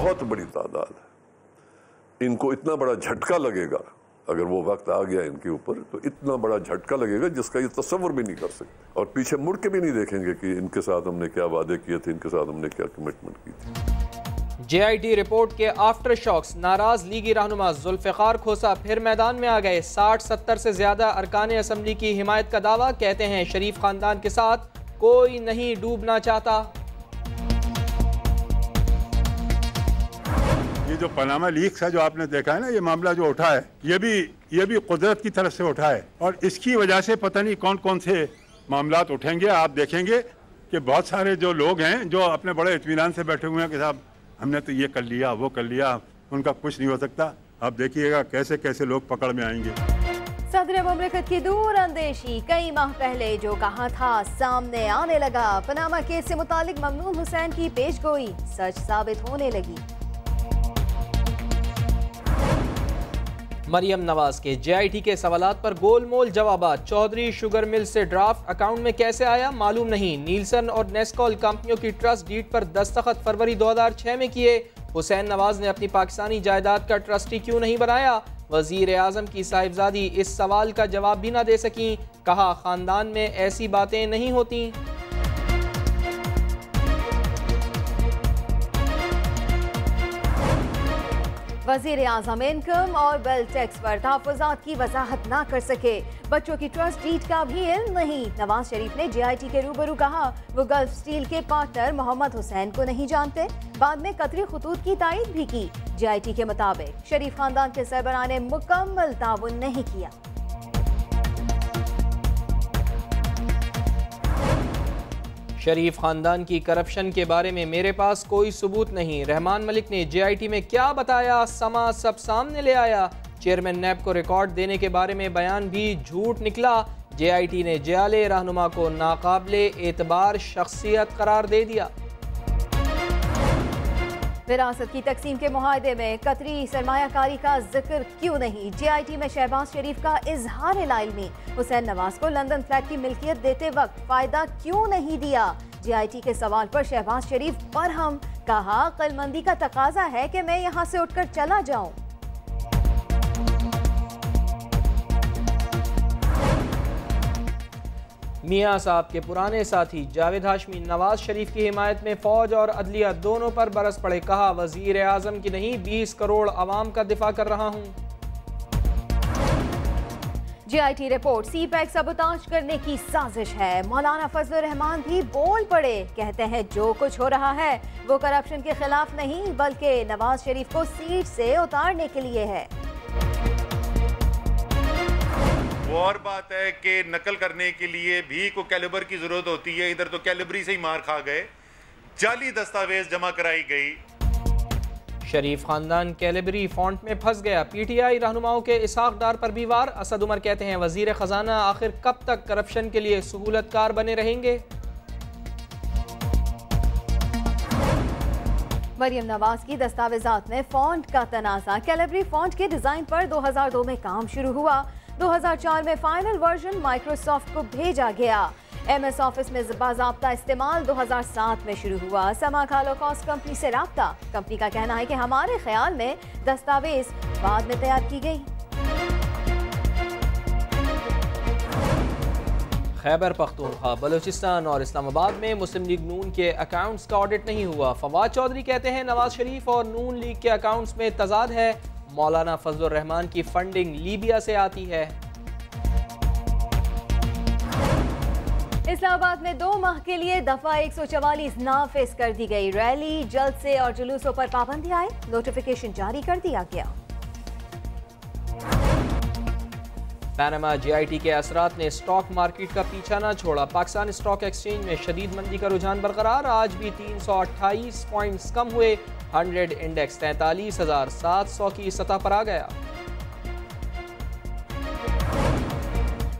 बहुत बड़ी तादाद है। इनको इतना बड़ा झटका लगेगा, अगर वो वक्त आ गया इनके ऊपर, तो इतना बड़ा झटका लगेगा जिसका ये तस्वर भी नहीं कर सकते, और पीछे मुड़ के भी नहीं देखेंगे कि इनके साथ हमने क्या वादे किए थे, इनके साथ हमने क्या कमिटमेंट की थी। JIT रिपोर्ट के आफ्टर शॉक्स, नाराज लीगी रहनुमा जुल्फिकार खोसा फिर मैदान में आ गए। 60-70 से ज्यादा अरकान असम्बली की हिमायत का दावा। कहते हैं शरीफ खानदान के साथ कोई नहीं डूबना चाहता। ये जो पनामा लीक्स है जो आपने देखा है ना, ये मामला जो उठा है, ये भी कुदरत की तरफ से उठा है, और इसकी वजह से पता नहीं कौन कौन से मामलात उठेंगे। आप देखेंगे कि बहुत सारे जो लोग हैं जो अपने बड़े इत्मीनान से बैठे हुए हैं कि साहब हमने तो ये कर लिया, वो कर लिया, उनका कुछ नहीं हो सकता। आप देखिएगा कैसे कैसे लोग पकड़ में आएंगे। सदर मुमलिकत की दूर अंदेशी कई माह पहले जो कहा था सामने आने लगा। पनामा केस से मुतालिक ममनून हुसैन की पेशगोई सच साबित होने लगी। मरियम नवाज के JIT के सवालात पर गोलमोल जवाबात। चौधरी शुगर मिल से ड्राफ्ट अकाउंट में कैसे आया मालूम नहीं। नीलसन और नेस्कॉल कंपनियों की ट्रस्ट डीड पर दस्तखत फरवरी 2006 में किए। हुसैन नवाज ने अपनी पाकिस्तानी जायदाद का ट्रस्टी क्यों नहीं बनाया। वजीर आजम की साहिबजादी इस सवाल का जवाब भी ना दे सकी। कहा खानदान में ऐसी बातें नहीं होती। वजीर आजम इनकम और वेल्थ टैक्स पर तहफ़्फ़ुज़ात की वजाहत ना कर सके। बच्चों की ट्रस्ट डीड का भी इल्म नहीं। नवाज शरीफ ने JIT के रूबरू कहा वो गल्फ स्टील के पार्टनर मोहम्मद हुसैन को नहीं जानते। बाद में कतरी खतूत की तायद भी की। JIT के मुताबिक शरीफ खानदान के सरबराह ने मुकम्मल ताउन नहीं किया। शरीफ खानदान की करप्शन के बारे में मेरे पास कोई सबूत नहीं। रहमान मलिक ने JIT में क्या बताया, समा सब सामने ले आया। चेयरमैन नैब को रिकॉर्ड देने के बारे में बयान भी झूठ निकला। JIT ने जयाले रहनुमा को नाकाबिले एतबार शख्सियत करार दे दिया। विरासत की तकसीम के मुआहदे में कतरी सरमायाकारी का जिक्र क्यों नहीं। JIT में शहबाज शरीफ का इजहार लाइल्मी। हुसैन नवाज को लंदन फ्लैट की मिल्कियत देते वक्त फायदा क्यों नहीं दिया। JIT के सवाल पर शहबाज शरीफ बरहम। कहा अक्लमंदी का तकाजा है कि मैं यहाँ से उठकर चला जाऊं। मियां साहब के पुराने साथी जावेद हाशमी नवाज शरीफ की हिमायत में फौज और अदलिया दोनों पर बरस पड़े। कहा वजीर आजम की नहीं 20 करोड़ आवाम का दिफा कर रहा हूं। JIT रिपोर्ट CPEC सबोताज करने की साजिश है। मौलाना फजलुर रहमान भी बोल पड़े। कहते हैं जो कुछ हो रहा है वो करप्शन के खिलाफ नहीं बल्कि नवाज शरीफ को सीट से उतारने के लिए है। वो और बात है कि नकल करने के लिए भी को कैलिबर की जरूरत होती है। इधर तो कैलिबरी से ही मार खा गए। जाली दस्तावेज जमा कराई गई। शरीफ खानदान कैलिबरी फॉन्ट में फंस गया। PTI रहनुमाओं के इसहाक डार पर भी वार। असद उमर कहते हैं वजीर खजाना आखिर कब तक करप्शन के लिए सहूलतकार बने रहेंगे। मरियम नवाज की दस्तावेजात में फॉन्ट का तनाज़ा। कैलिबरी फॉन्ट के डिजाइन पर 2002 में काम शुरू हुआ। 2004 में फाइनल वर्जन माइक्रोसॉफ्ट को भेजा गया। MS ऑफिस में बाज़ाब्ता इस्तेमाल 2007 में शुरू हुआ। समा खालो कॉस्ट कंपनी से राब्ता। कंपनी का कहना है कि हमारे ख्याल में दस्तावेज बाद में तैयार की गई। खैबर पख्तूनख्वा, बलूचिस्तान और इस्लामाबाद में मुस्लिम लीग नून के अकाउंट्स का ऑडिट नहीं हुआ। फवाद चौधरी कहते हैं नवाज शरीफ और नून लीग के अकाउंट्स में तजाद है। मौलाना फजलुर रहमान की फंडिंग लीबिया से आती है। इस्लामाबाद में 2 माह के लिए दफा 144 नाफिज कर दी गई। रैली, जलसे और जुलूसों पर पाबंदी आए। नोटिफिकेशन जारी कर दिया गया। पैनामा JIT के असरात ने स्टॉक मार्केट का पीछा न छोड़ा। पाकिस्तान स्टॉक एक्सचेंज में शदीद मंदी का रुझान बरकरार। आज भी 328 पॉइंट्स कम हुए। 100 इंडेक्स 43,700 की सतह पर आ गया।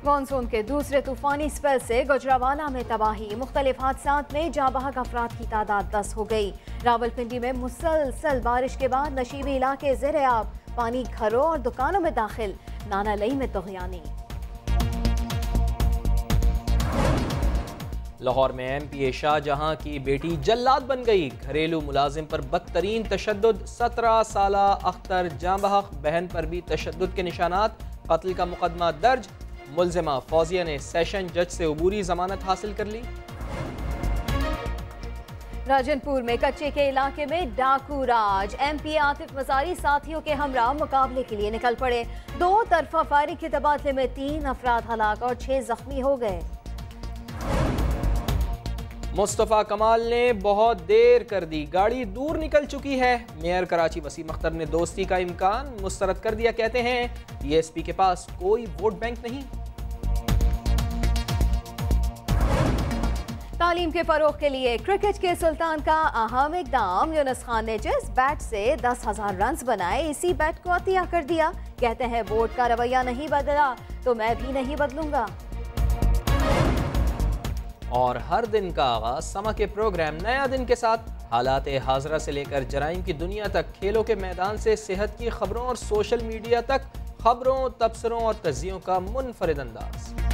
मानसून के दूसरे तूफानी स्पेल से गुजरावाला में तबाही। मुख्तलिफ हादसात में जाँ बहक अफराद की तादाद 10 हो गई। रावलपिंडी में मुसलसल बारिश के बाद नशीबी इलाके ज़ेर-ए-आब। पानी घरों और दुकानों में दाखिल। नानालई में तुग़यानी। लाहौर में MP शाहजहां की बेटी जल्लाद बन गई। घरेलू मुलाजिम पर बदतरीन तशद्दुद। 17 साला अख्तर जांबहक बहन पर भी तशद्दुद के निशानात। कत्ल का मुकदमा दर्ज। मुलजिमा फौजिया ने सेशन जज से अबूरी जमानत हासिल कर ली। राजनपुर में कच्चे के इलाके में डाकू राज। MP आतिफ मजारी साथियों के हमरा मुकाबले के लिए निकल पड़े। 2 तरफा फायरिंग के तबादले में 3 अफराद हलाक और 6 जख्मी हो गए। मुस्तफ़ा कमाल ने बहुत देर कर दी, गाड़ी दूर निकल चुकी है। मेयर कराची वसीम अख्तर ने दोस्ती का इम्कान मुस्तरद कर दिया। कहते हैं TSP के पास कोई वोट बैंक नहीं। तालीम के फरोग के लिए क्रिकेट के सुल्तान का अहम इकदाम। यूनुस खान ने जिस बैट से 10,000 रन बनाए, इसी बैट को अतिया कर दिया। कहते हैं बोर्ड का रवैया नहीं बदला तो मैं भी नहीं बदलूंगा। और हर दिन का आगाज समा के प्रोग्राम नया दिन के साथ हालात हाजरा से लेकर जराइम की दुनिया तक, खेलों के मैदान से सेहत की खबरों और सोशल मीडिया तक खबरों, तबसरों और तज्जियों का मुनफरिद अंदाज।